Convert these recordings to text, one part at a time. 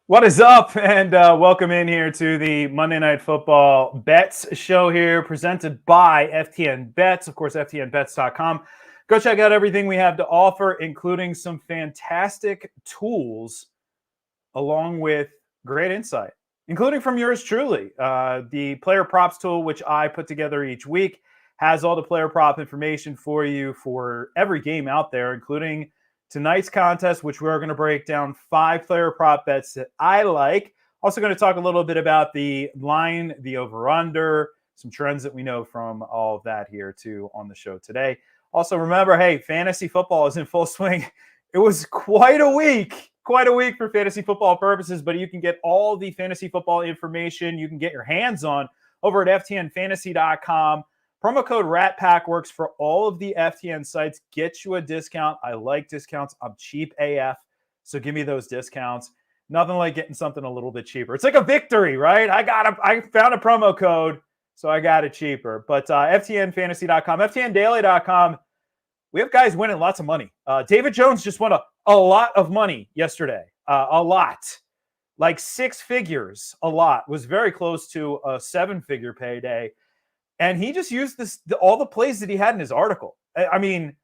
What is up? And welcome in here to the Monday Night Football Bets show here, presented by FTN Bets, of course, FTNBets.com. Go check out everything we have to offer, including some fantastic tools, along with great insight, including from yours truly. The player props tool, which I put together each week, has all the player prop information for you for every game out there, including tonight's contest, which we're going to break down 5 player prop bets that I like. Also going to talk a little bit about the line, the over-under, some trends that we know from all of that here too on the show today. Also remember, hey, fantasy football is in full swing. It was quite a week for fantasy football purposes, but you can get all the fantasy football information you can get your hands on over at ftnfantasy.com. Promo code RATPACK works for all of the FTN sites. Get you a discount. I like discounts. I'm cheap AF, so give me those discounts. Nothing like getting something a little bit cheaper. It's like a victory, right? I found a promo code, so I got it cheaper. But ftnfantasy.com, ftndaily.com, we have guys winning lots of money. David Jones just won a lot of money yesterday. A lot. Like 6 figures, a lot. Was very close to a 7-figure payday. And he just used all the plays that he had in his article. I mean,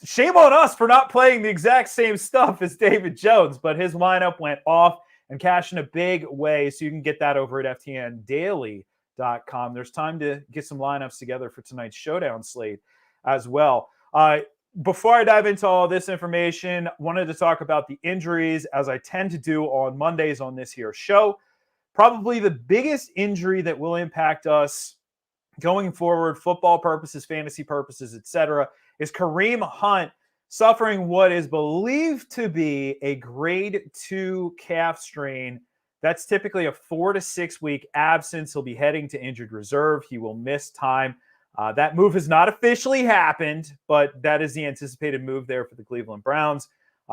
shame on us for not playing the exact same stuff as David Jones, but his lineup went off and cashed in a big way. So you can get that over at ftndaily.com. There's time to get some lineups together for tonight's showdown slate as well. Before I dive into all this information, wanted to talk about the injuries, as I tend to do on Mondays on this here show. Probably the biggest injury that will impact us going forward, football purposes, fantasy purposes, etc., is Kareem Hunt suffering what is believed to be a grade 2 calf strain. That's typically a 4 to 6 week absence. He'll be heading to injured reserve. He will miss time. That move has not officially happened, but that is the anticipated move there for the Cleveland Browns.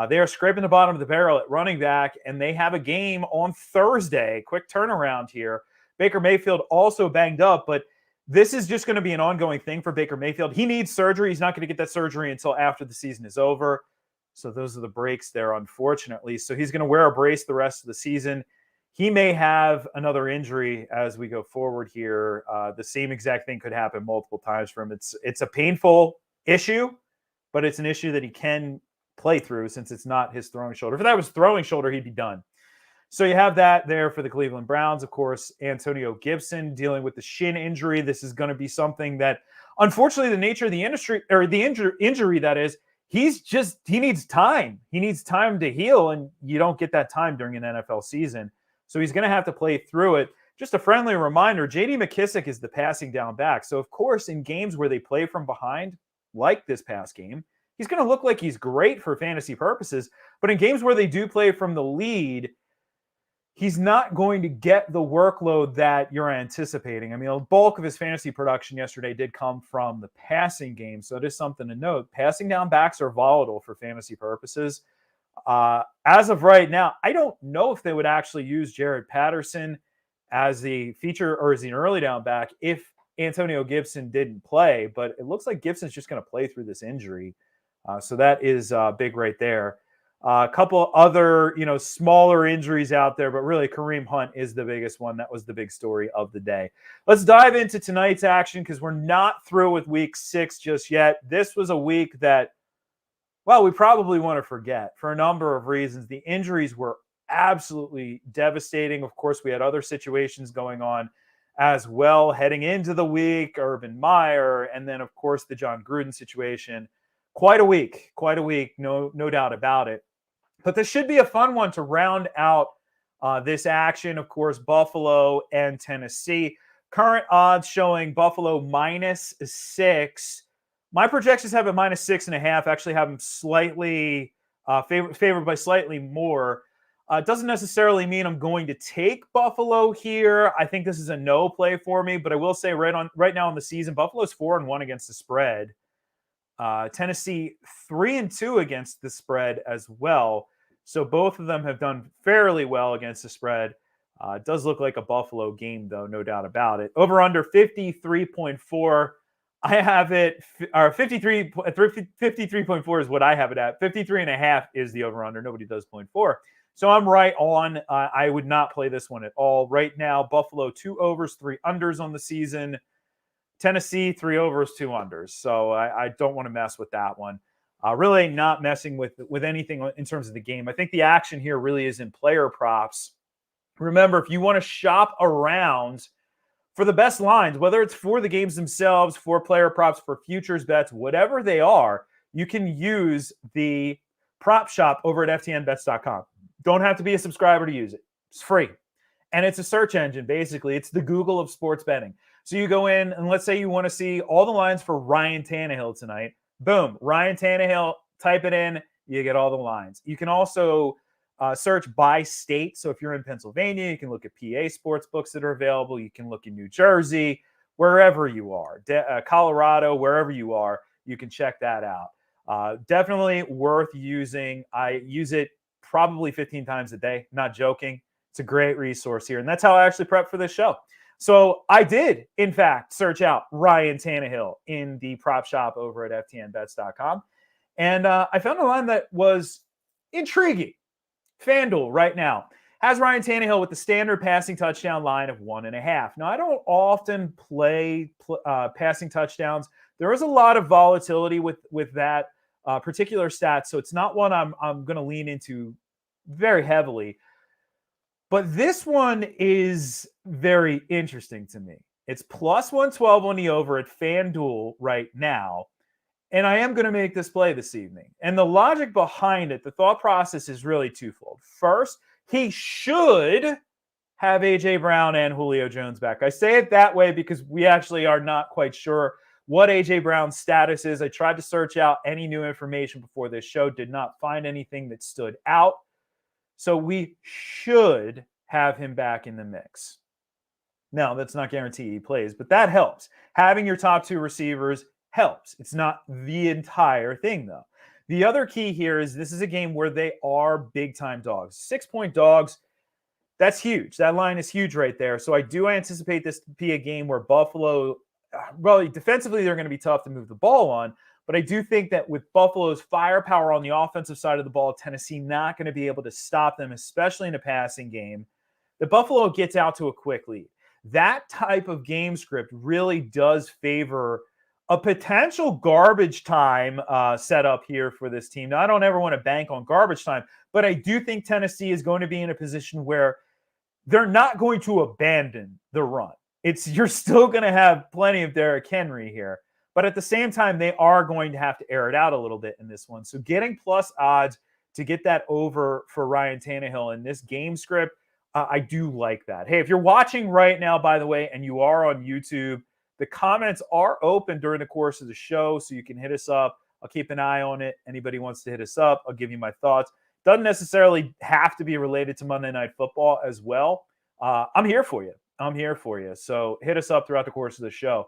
They are scraping the bottom of the barrel at running back, and they have a game on Thursday. Quick turnaround here. Baker Mayfield also banged up, but this is just going to be an ongoing thing for Baker Mayfield. He needs surgery. He's not going to get that surgery until after the season is over. So those are the breaks there, unfortunately. So he's going to wear a brace the rest of the season. He may have another injury as we go forward here. The same exact thing could happen multiple times for him. It's a painful issue, but it's an issue that he can play through since it's not his throwing shoulder. If that was throwing shoulder, he'd be done. So you have that there for the Cleveland Browns. Of course, Antonio Gibson dealing with the shin injury. This is going to be something that, unfortunately, the nature of the industry, or the injury that is, he needs time. He needs time to heal, and you don't get that time during an NFL season. So he's going to have to play through it. Just a friendly reminder, J.D. McKissic is the passing down back. So, of course, in games where they play from behind, like this past game, he's going to look like he's great for fantasy purposes. But in games where they do play from the lead, he's not going to get the workload that you're anticipating. I mean, the bulk of his fantasy production yesterday did come from the passing game. So it is something to note. Passing down backs are volatile for fantasy purposes. As of right now, I don't know if they would actually use Jared Patterson as the feature or as an early down back if Antonio Gibson didn't play. But it looks like Gibson's just going to play through this injury. So that is big right there. A couple other, smaller injuries out there, but really Kareem Hunt is the biggest one. That was the big story of the day. Let's dive into tonight's action because we're not through with week 6 just yet. This was a week that, well, we probably want to forget for a number of reasons. The injuries were absolutely devastating. Of course, we had other situations going on as well heading into the week, Urban Meyer, and then, of course, the John Gruden situation. Quite a week, no doubt about it. But this should be a fun one to round out this action. Of course, Buffalo and Tennessee. Current odds showing Buffalo -6. My projections have it -6.5. Actually have them slightly favored by slightly more. It doesn't necessarily mean I'm going to take Buffalo here. I think this is a no play for me. But I will say right now in the season, Buffalo's 4-1 against the spread. Tennessee 3-2 against the spread as well. So both of them have done fairly well against the spread. It does look like a Buffalo game, though, no doubt about it. Over under 53.4. I have it, or 53.4 is what I have it at. 53.5 is the over-under. Nobody does 0.4. So I'm right on. I would not play this one at all. Right now, Buffalo 2 overs, 3 unders on the season. Tennessee 3 overs, 2 unders. So I don't want to mess with that one. Really not messing with anything in terms of the game. I think the action here really is in player props. Remember, if you want to shop around for the best lines, whether it's for the games themselves, for player props, for futures bets, whatever they are, you can use the prop shop over at ftnbets.com. Don't have to be a subscriber to use it. It's free. And it's a search engine, basically. It's the Google of sports betting. So you go in, and let's say you want to see all the lines for Ryan Tannehill tonight. Boom, Ryan Tannehill, type it in, you get all the lines. You can also search by state. So if you're in Pennsylvania, you can look at PA sports books that are available. You can look in New Jersey, wherever you are, Colorado, wherever you are, you can check that out. Definitely worth using. I use it probably 15 times a day, not joking. It's a great resource here. And that's how I actually prep for this show. So I did, in fact, search out Ryan Tannehill in the prop shop over at ftnbets.com. And I found a line that was intriguing. FanDuel right now has Ryan Tannehill with the standard passing touchdown line of 1.5. Now, I don't often play passing touchdowns. There is a lot of volatility with that particular stat, so it's not one I'm going to lean into very heavily. But this one is very interesting to me. It's plus 112 on the over at FanDuel right now. And I am going to make this play this evening. And the logic behind it, the thought process is really twofold. First, he should have A.J. Brown and Julio Jones back. I say it that way because we actually are not quite sure what A.J. Brown's status is. I tried to search out any new information before this show, did not find anything that stood out. So we should have him back in the mix. Now, that's not guaranteed he plays, but that helps. Having your top 2 receivers helps. It's not the entire thing, though. The other key here is this is a game where they are big-time dogs. 6-point dogs, that's huge. That line is huge right there. So I do anticipate this to be a game where Buffalo, well, defensively, they're going to be tough to move the ball on. But I do think that with Buffalo's firepower on the offensive side of the ball, Tennessee not going to be able to stop them, especially in a passing game, that Buffalo gets out to a quick lead. That type of game script really does favor a potential garbage time setup here for this team. Now, I don't ever want to bank on garbage time, but I do think Tennessee is going to be in a position where they're not going to abandon the run. You're still going to have plenty of Derrick Henry here. But at the same time, they are going to have to air it out a little bit in this one. So getting plus odds to get that over for Ryan Tannehill in this game script, I do like that. Hey, if you're watching right now, by the way, and you are on YouTube, the comments are open during the course of the show, so you can hit us up. I'll keep an eye on it. Anybody wants to hit us up, I'll give you my thoughts. Doesn't necessarily have to be related to Monday Night Football as well. I'm here for you. So hit us up throughout the course of the show.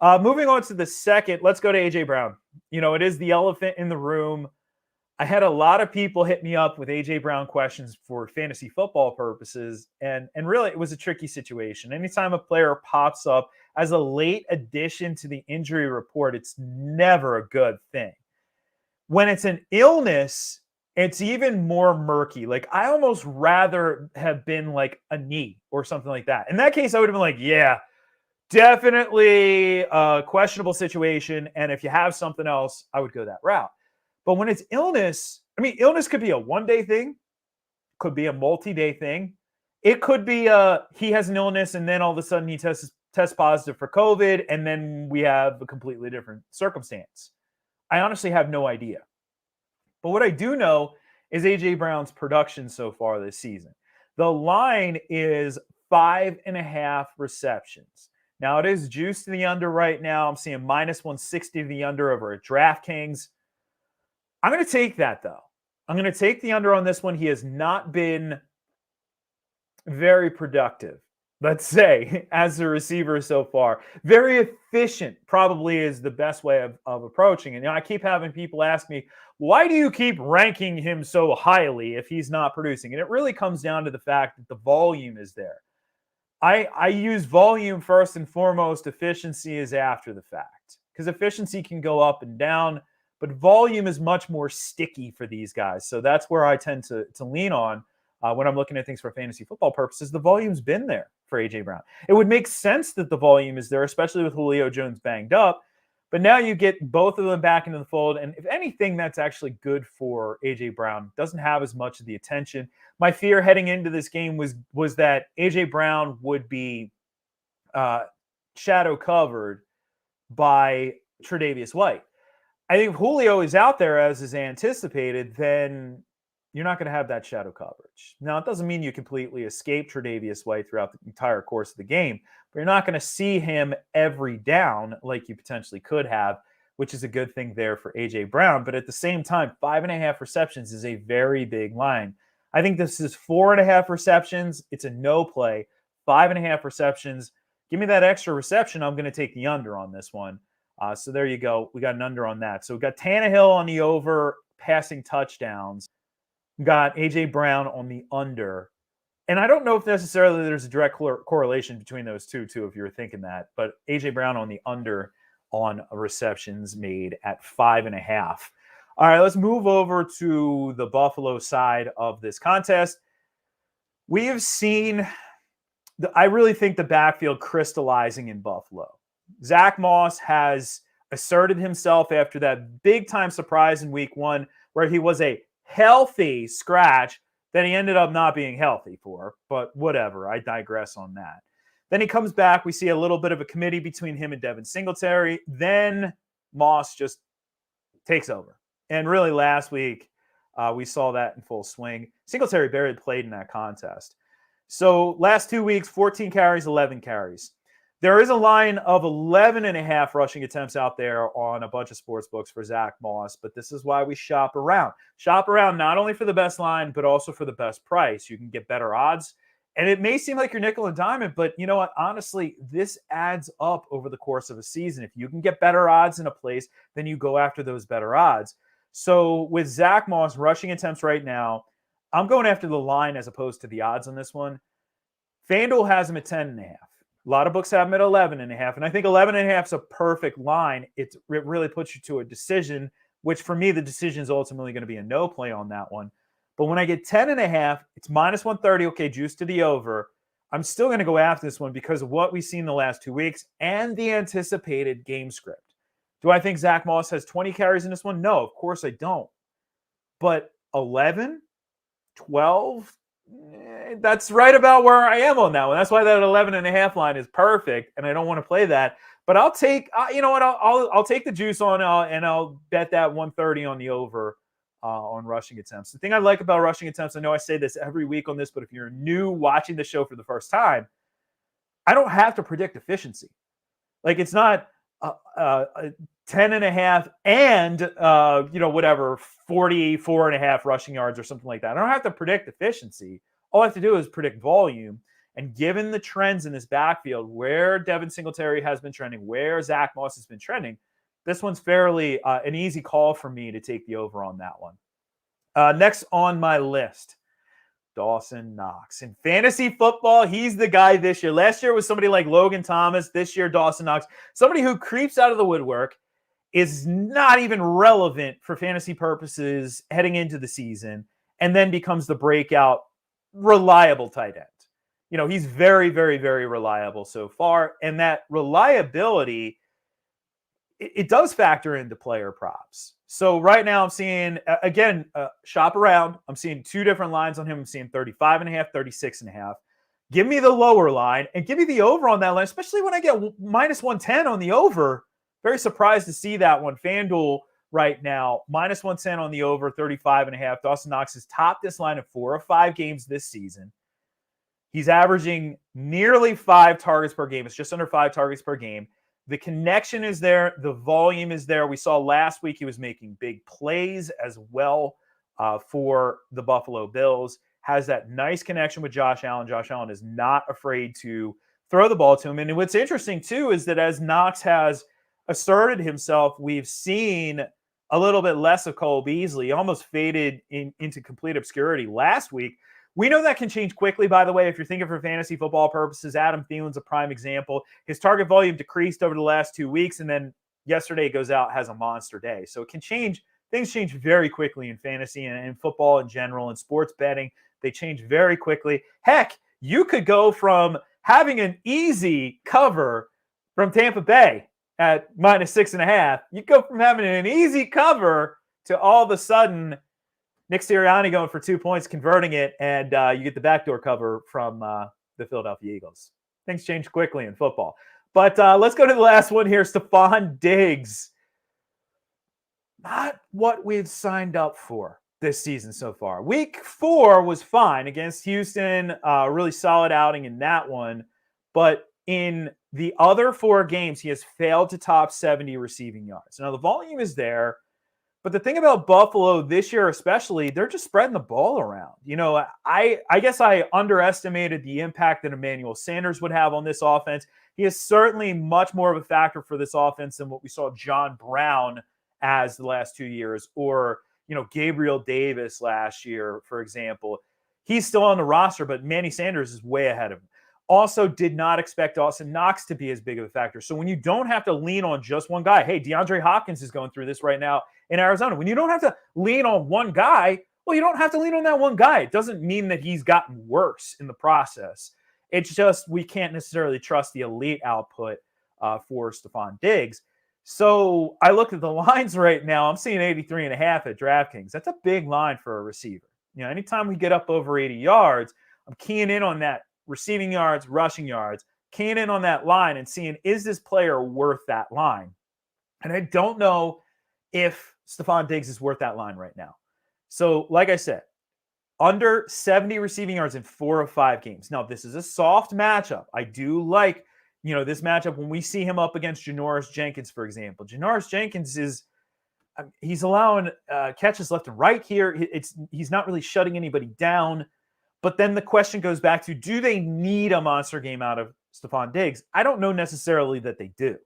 Moving on to the second, let's go to A.J. Brown. You know, it is the elephant in the room. I had a lot of people hit me up with A.J. Brown questions for fantasy football purposes, and really it was a tricky situation. Anytime a player pops up as a late addition to the injury report, it's never a good thing. When it's an illness, it's even more murky. Like, I almost rather have been like a knee or something like that. In that case, I would have been like, yeah, definitely a questionable situation. And if you have something else, I would go that route. But when it's illness, I mean, illness could be a one-day thing, could be a multi-day thing. It could be he has an illness and then all of a sudden he tests positive for COVID, and then we have a completely different circumstance. I honestly have no idea. But what I do know is A.J. Brown's production so far this season. The line is 5.5 receptions. Now, it is juiced to the under right now. I'm seeing minus 160 to the under over at DraftKings. I'm going to take that, though. I'm going to take the under on this one. He has not been very productive, let's say, as a receiver so far. Very efficient probably is the best way of approaching it. You know, I keep having people ask me, why do you keep ranking him so highly if he's not producing? And it really comes down to the fact that the volume is there. I use volume first and foremost. Efficiency is after the fact. because efficiency can go up and down, but volume is much more sticky for these guys. So that's where I tend to lean on when I'm looking at things for fantasy football purposes. The volume's been there for A.J. Brown. It would make sense that the volume is there, especially with Julio Jones banged up. But now you get both of them back into the fold. And if anything, that's actually good for A.J. Brown. Doesn't have as much of the attention. My fear heading into this game was that A.J. Brown would be shadow covered by Tre'Davious White. I think if Julio is out there as is anticipated, then you're not going to have that shadow coverage. Now, it doesn't mean you completely escape Tre'Davious White throughout the entire course of the game, but you're not going to see him every down like you potentially could have, which is a good thing there for A.J. Brown. But at the same time, 5.5 receptions is a very big line. I think this is 4.5 receptions. It's a no play. 5.5 receptions. Give me that extra reception. I'm going to take the under on this one. So there you go. We got an under on that. So we got Tannehill on the over, passing touchdowns. We got A.J. Brown on the under. And I don't know if necessarily there's a direct correlation between those two, if you were thinking that. But A.J. Brown on the under on receptions made at 5.5. All right, let's move over to the Buffalo side of this contest. We have seen, I really think, the backfield crystallizing in Buffalo. Zack Moss has asserted himself after that big-time surprise in week 1 where he was a healthy scratch that he ended up not being healthy for, but whatever. I digress on that. Then he comes back. We see a little bit of a committee between him and Devin Singletary. Then Moss just takes over. And really last week, we saw that in full swing. Singletary barely played in that contest. So last 2 weeks, 14 carries, 11 carries. There is a line of 11.5 rushing attempts out there on a bunch of sports books for Zack Moss, but this is why we shop around. Shop around not only for the best line, but also for the best price. You can get better odds. And it may seem like you're nickel and diamond, but you know what? Honestly, this adds up over the course of a season. If you can get better odds in a place, then you go after those better odds. So with Zack Moss rushing attempts right now, I'm going after the line as opposed to the odds on this one. FanDuel has him at 10.5. A lot of books have him at 11.5, and I think 11.5 is a perfect line. It really puts you to a decision, which for me, the decision is ultimately going to be a no play on that one. But when I get 10.5, it's minus 130. Okay, juice to the over. I'm still going to go after this one because of what we've seen the last 2 weeks and the anticipated game script. Do I think Zack Moss has 20 carries in this one? No, of course I don't. But 11, 12, that's right about where I am on that one. That's why that 11.5 line is perfect, and I don't want to play that. But I'll take, you know what? I'll take the juice on, and I'll bet that 130 on the over on rushing attempts. The thing I like about rushing attempts, I know I say this every week on this, but if you're new watching the show for the first time, I don't have to predict efficiency. Like it's not 10.5 and whatever 44.5 rushing yards or something like that. I don't have to predict efficiency. All I have to do is predict volume. And given the trends in this backfield, where Devin Singletary has been trending, where Zack Moss has been trending, this one's fairly an easy call for me to take the over on that one. Next on my list, Dawson Knox. In fantasy football, he's the guy this year. Last year was somebody like Logan Thomas. This year, Dawson Knox. Somebody who creeps out of the woodwork, is not even relevant for fantasy purposes heading into the season, and then becomes the breakout reliable tight end. You know, he's very, very, very reliable so far. And that reliability, it does factor into player props. So right now I'm seeing, again, shop around. I'm seeing 2 different lines on him. I'm seeing 35.5, 36.5. Give me the lower line and give me the over on that line, especially when I get minus 110 on the over. Very surprised to see that one. FanDuel right now, minus 110 on the over, 35.5. Dawson Knox has topped this line of 4 of 5 games this season. He's averaging nearly 5 targets per game. It's just under 5 targets per game. The connection is there. The volume is there. We saw last week he was making big plays as well for the Buffalo Bills. Has that nice connection with Josh Allen. Josh Allen is not afraid to throw the ball to him. And what's interesting, too, is that as Knox has asserted himself, we've seen a little bit less of Cole Beasley. He almost faded into complete obscurity last week. We know that can change quickly, by the way. If you're thinking for fantasy football purposes, Adam Thielen's a prime example. His target volume decreased over the last 2 weeks, and then, yesterday goes out, has a monster day. So it can change. Things change very quickly in fantasy and in football in general and sports betting. They change very quickly. Heck, you could go from having an easy cover from Tampa Bay at -6.5. You go from having an easy cover to all of a sudden Nick Sirianni going for 2 points, converting it, and you get the backdoor cover from the Philadelphia Eagles. Things change quickly in football. But let's go to the last one here. Stefon Diggs. Not what we've signed up for this season so far. Week 4 was fine against Houston. Really solid outing in that one. But in the other 4 games, he has failed to top 70 receiving yards. Now, the volume is there. But the thing about Buffalo this year especially, they're just spreading the ball around. You know, I guess I underestimated the impact that Emmanuel Sanders would have on this offense. He is certainly much more of a factor for this offense than what we saw John Brown as the last 2 years, or, you know, Gabriel Davis last year, for example. He's still on the roster, but Manny Sanders is way ahead of him. Also did not expect Dawson Knox to be as big of a factor. So when you don't have to lean on just one guy, hey, DeAndre Hopkins is going through this right now in Arizona. When you don't have to lean on one guy, well, you don't have to lean on that one guy. It doesn't mean that he's gotten worse in the process. It's just we can't necessarily trust the elite output for Stefon Diggs. So I look at the lines right now. I'm seeing 83.5 at DraftKings. That's a big line for a receiver. You know, anytime we get up over 80 yards, I'm keying in on that receiving yards, rushing yards, keying in on that line and seeing, is this player worth that line? And I don't know if Stefon Diggs is worth that line right now. So, like I said, under 70 receiving yards in 4 of 5 games. Now, this is a soft matchup. I do like, you know, this matchup when we see him up against Janoris Jenkins, for example. Janoris Jenkins he's allowing catches left and right here. He's not really shutting anybody down. But then the question goes back to, do they need a monster game out of Stefon Diggs? I don't know necessarily that they do.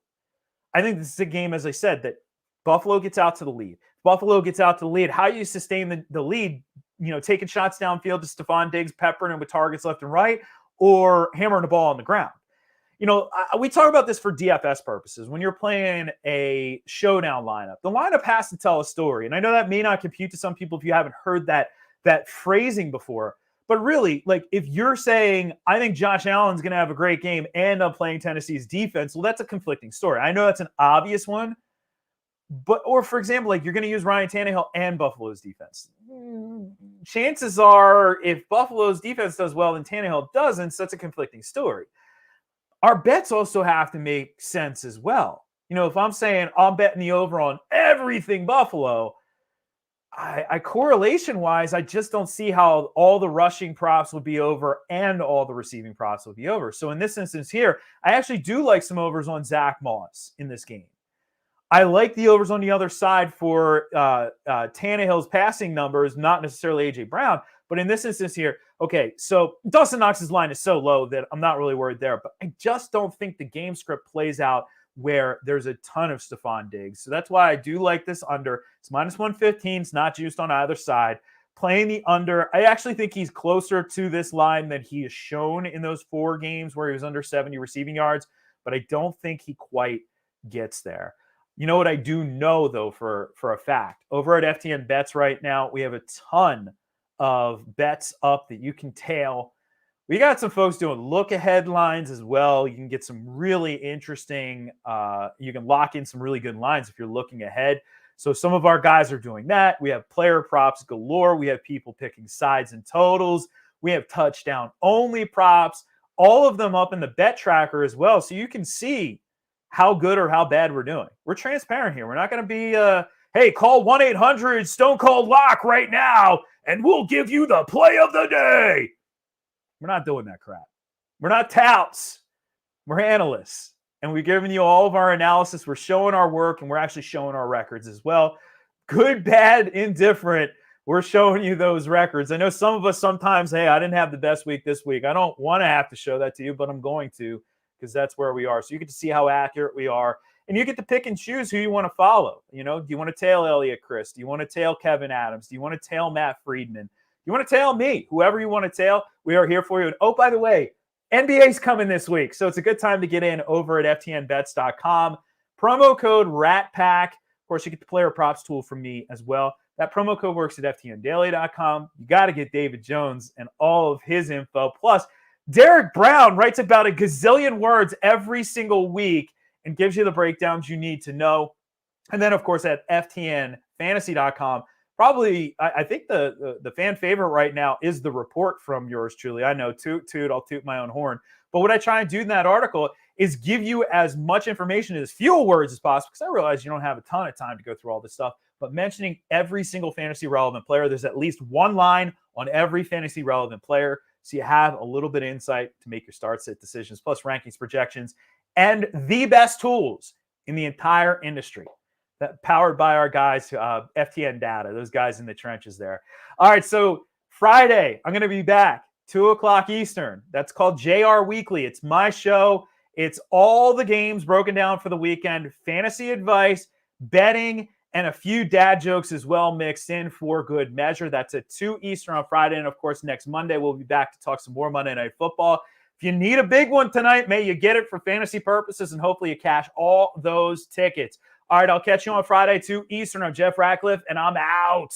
I think this is a game, as I said, that Buffalo gets out to the lead. Buffalo gets out to the lead. How you sustain the lead, you know, taking shots downfield to Stefon Diggs, peppering him with targets left and right, or hammering the ball on the ground. You know, we talk about this for DFS purposes. When you're playing a showdown lineup, the lineup has to tell a story. And I know that may not compute to some people if you haven't heard that phrasing before. But really, like, if you're saying, I think Josh Allen's going to have a great game and I'm playing Tennessee's defense, well, that's a conflicting story. I know that's an obvious one. Or for example, like, you're going to use Ryan Tannehill and Buffalo's defense. Chances are, if Buffalo's defense does well and Tannehill doesn't, so that's a conflicting story. Our bets also have to make sense as well. You know, if I'm saying I'm betting the over on everything Buffalo, I correlation-wise, I just don't see how all the rushing props would be over and all the receiving props would be over. So in this instance here, I actually do like some overs on Zack Moss in this game. I like the overs on the other side for Tannehill's passing numbers, not necessarily A.J. Brown. But in this instance here, okay, so Dawson Knox's line is so low that I'm not really worried there. But I just don't think the game script plays out where there's a ton of Stefon Diggs. So that's why I do like this under. It's -115. It's not juiced on either side. Playing the under, I actually think he's closer to this line than he has shown in those 4 games where he was under 70 receiving yards, but I don't think he quite gets there. You know what I do know, though, for a fact? Over at FTN Bets right now, we have a ton of bets up that you can tail. We got some folks doing look-ahead lines as well. You can get some really interesting, you can lock in some really good lines if you're looking ahead. So some of our guys are doing that. We have player props galore. We have people picking sides and totals. We have touchdown-only props, all of them up in the bet tracker as well. So you can see how good or how bad we're doing. We're transparent here. We're not going to be, hey, call 1-800-Stone Cold Lock right now, and we'll give you the play of the day. We're not doing that crap. We're not touts. We're analysts. And we're giving you all of our analysis. We're showing our work, and we're actually showing our records as well. Good, bad, indifferent. We're showing you those records. I know some of us sometimes, hey, I didn't have the best week this week. I don't want to have to show that to you, but I'm going to, because that's where we are. So you get to see how accurate we are. And you get to pick and choose who you want to follow. You know, do you want to tail Elliott Chris? Do you want to tail Kevin Adams? Do you want to tail Matt Friedman? You want to tail me, whoever you want to tail, we are here for you. And oh, by the way, NBA's coming this week. So it's a good time to get in over at ftnbets.com. Promo code RATPACK. Of course, you get the player props tool from me as well. That promo code works at ftndaily.com. You got to get David Jones and all of his info. Plus, Derek Brown writes about a gazillion words every single week and gives you the breakdowns you need to know. And then, of course, at ftnfantasy.com, probably, I think the fan favorite right now is the report from yours truly. I know, toot, I'll toot my own horn. But what I try and do in that article is give you as much information, as few words as possible, because I realize you don't have a ton of time to go through all this stuff, but mentioning every single fantasy relevant player. There's at least one line on every fantasy relevant player, so you have a little bit of insight to make your start sit decisions, plus rankings, projections, and the best tools in the entire industry. That powered by our guys, FTN Data, those guys in the trenches there. All right, so Friday, I'm going to be back, 2 o'clock Eastern. That's called JR Weekly. It's my show. It's all the games broken down for the weekend, fantasy advice, betting, and a few dad jokes as well mixed in for good measure. That's at 2 Eastern on Friday. And, of course, next Monday, we'll be back to talk some more Monday Night Football. If you need a big one tonight, may you get it for fantasy purposes, and hopefully you cash all those tickets. All right, I'll catch you on Friday, 2 Eastern. I'm Jeff Ratcliffe, and I'm out.